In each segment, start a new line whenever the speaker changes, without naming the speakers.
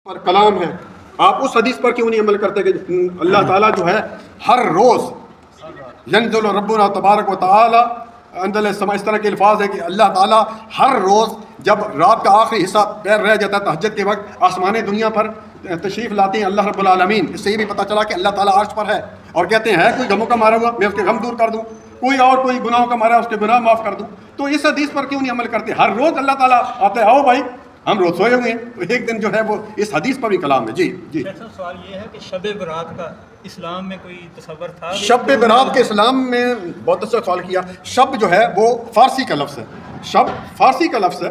پر کلام ہے، آپ اس حدیث پر کیوں نہیں عمل کرتے کہ اللہ تعالیٰ جو ہے ہر روز ینزل ربنا تبارک و تعالی اندل السماء، اس طرح کے الفاظ ہے کہ اللہ تعالیٰ ہر روز جب رات کا آخری حصہ پیر رہ جاتا ہے تہجد کے وقت آسمان دنیا پر تشریف لاتے ہیں اللہ رب العالمین۔ اس سے یہ بھی پتہ چلا کہ اللہ تعالیٰ عرش پر ہے اور کہتے ہیں کوئی غموں کا مارا ہوا میں اس کے غم دور کر دوں، کوئی اور کوئی گناہوں کا مارا اس کے گناہ معاف کر دوں۔ تو اس حدیث پر کیوں نہیں عمل کرتے؟ ہر روز اللہ تعالیٰ آتے ہیں، آؤ بھائی ہم روز سوئے ہوئے ہیں، تو ایک دن جو ہے وہ اس حدیث پر بھی کلام ہے۔ جی جی
سوال یہ ہے کہ شب برات کا اسلام میں کوئی تصور تھا؟
شب برات کے اسلام میں بہت اچھا سوال کیا۔ شب جو ہے وہ فارسی کا لفظ ہے، شب فارسی کا لفظ ہے،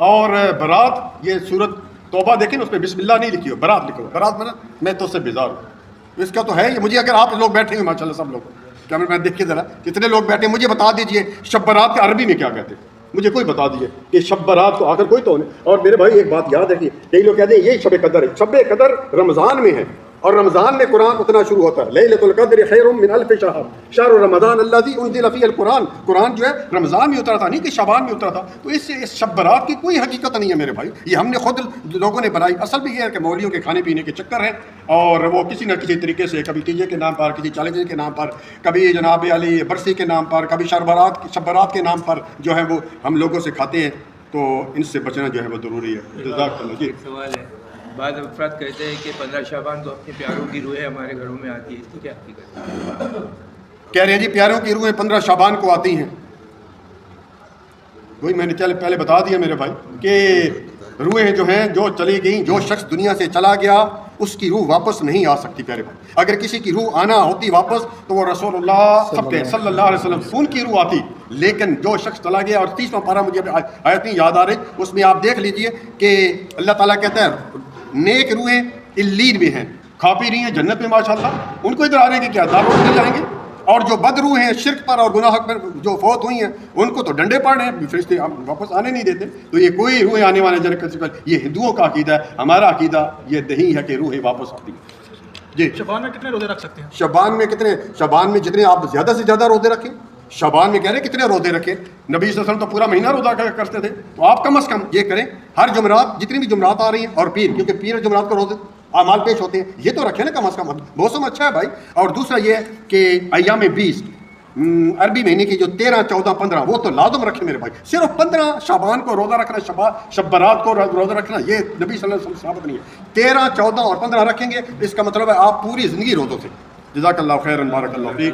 اور برات یہ سورت توبہ دیکھیں اس پہ بسم اللہ نہیں لکھی ہو، برات لکھو۔ برات میں تو اس سے بیزار ہوں، اس کا تو ہے یہ۔ مجھے اگر آپ لوگ بیٹھے ہیں ماشاء اللہ سب لوگ کیمرہ مین دیکھ کے ذرا کتنے لوگ بیٹھے ہیں، مجھے بتا دیجئے شب برات کے عربی میں کیا کہتے ہیں، مجھے کوئی بتا دیجئے کہ شب برات کو آخر کوئی تو نہیں۔ اور میرے بھائی ایک بات یاد رکھیے، کئی لوگ کہتے ہیں یہ شب قدر ہے، شب قدر رمضان میں ہے، اور رمضان میں قرآن اتنا شروع ہوتا ہے لیلۃ القدر خیر من الف شہر شہر رمضان الذی انزل فیہ القرآن۔ قرآن جو ہے رمضان میں اترا تھا، نہیں کہ شعبان میں اترا تھا۔ تو اس سے اس شب برات کی کوئی حقیقت نہیں ہے میرے بھائی، یہ ہم نے خود لوگوں نے بنائی۔ اصل بھی یہ ہے کہ مولویوں کے کھانے پینے کے چکر ہیں، اور وہ کسی نہ کسی طریقے سے کبھی تیجے کے نام پر، کسی چالیسے کے نام پر، کبھی جناب علی برسی کے نام پر، کبھی شب برات کے نام پر جو ہے وہ ہم لوگوں سے کھاتے ہیں۔ تو ان سے بچنا جو ہے وہ ضروری ہے۔ جزاک اللہ۔ جی
سوال ہے، بعض افراد کہتے ہیں کہ 15 شعبان کو اپنے پیاروں کی روحیں ہمارے گھروں میں آتی ہے، اس کی کیا حقیقت ہے؟
کہہ رہے ہیں جی پیاروں کی روحیں 15 شعبان کو آتی ہیں۔ وہی میں نے پہلے بتا دیا میرے بھائی کہ روحیں جو ہیں جو چلی گئیں، جو شخص دنیا سے چلا گیا اس کی روح واپس نہیں آ سکتی پیارے بھائی۔ اگر کسی کی روح آنا ہوتی واپس تو وہ رسول اللہ صلی اللہ علیہ وسلم ان کی روح آتی، لیکن جو شخص چلا گیا، اور 30واں پارہ مجھے آیت نہیں یاد آ رہی، اس میں آپ دیکھ لیجئے کہ اللہ تعالیٰ کہتا ہے نیک روحیں علیین میں ہیں، کھا پی رہی ہیں جنت میں ماشاءاللہ، ان کو ادھر آنے کی کیا دعوت نہیں جائیں گے، اور جو بد روح ہیں شرک پر اور گناہ پر جو فوت ہوئی ہیں ان کو تو ڈنڈے پڑ رہے ہیں، فرشتے واپس آنے نہیں دیتے۔ تو یہ کوئی روحیں آنے والے یہ ہندوؤں کا عقیدہ ہے، ہمارا عقیدہ یہ نہیں ہے کہ روحیں واپس آتی ہیں۔ جی
شعبان میں کتنے روزے رکھ سکتے ہیں؟
شعبان میں جتنے آپ زیادہ سے زیادہ روزے رکھیں۔ شعبان میں کہہ رہے ہیں کتنے روزے رکھیں، نبی صلی اللہ علیہ وسلم تو پورا مہینہ روزہ کرتے تھے، تو آپ کم از کم یہ کریں ہر جمعرات، جتنی بھی جمعرات آ رہی ہیں، اور پیر، کیونکہ پیر جمعرات کو روزے اعمال پیش ہوتے ہیں، یہ تو رکھیں نا کم از کم، موسم اچھا ہے بھائی۔ اور دوسرا یہ کہ ایام 20 عربی مہینے کی جو 13، 14، 15 وہ تو لازم رکھیں میرے بھائی۔ صرف 15 شعبان کو روزہ رکھنا، شب برات کو روزہ رکھنا یہ نبی صلی اللہ علیہ وسلم ثابت نہیں ہے۔ 13، 14 اور 15 رکھیں گے، اس کا مطلب ہے آپ پوری زندگی روزوں سے۔ جزاک اللہ خیرا، بارک اللہ فیک۔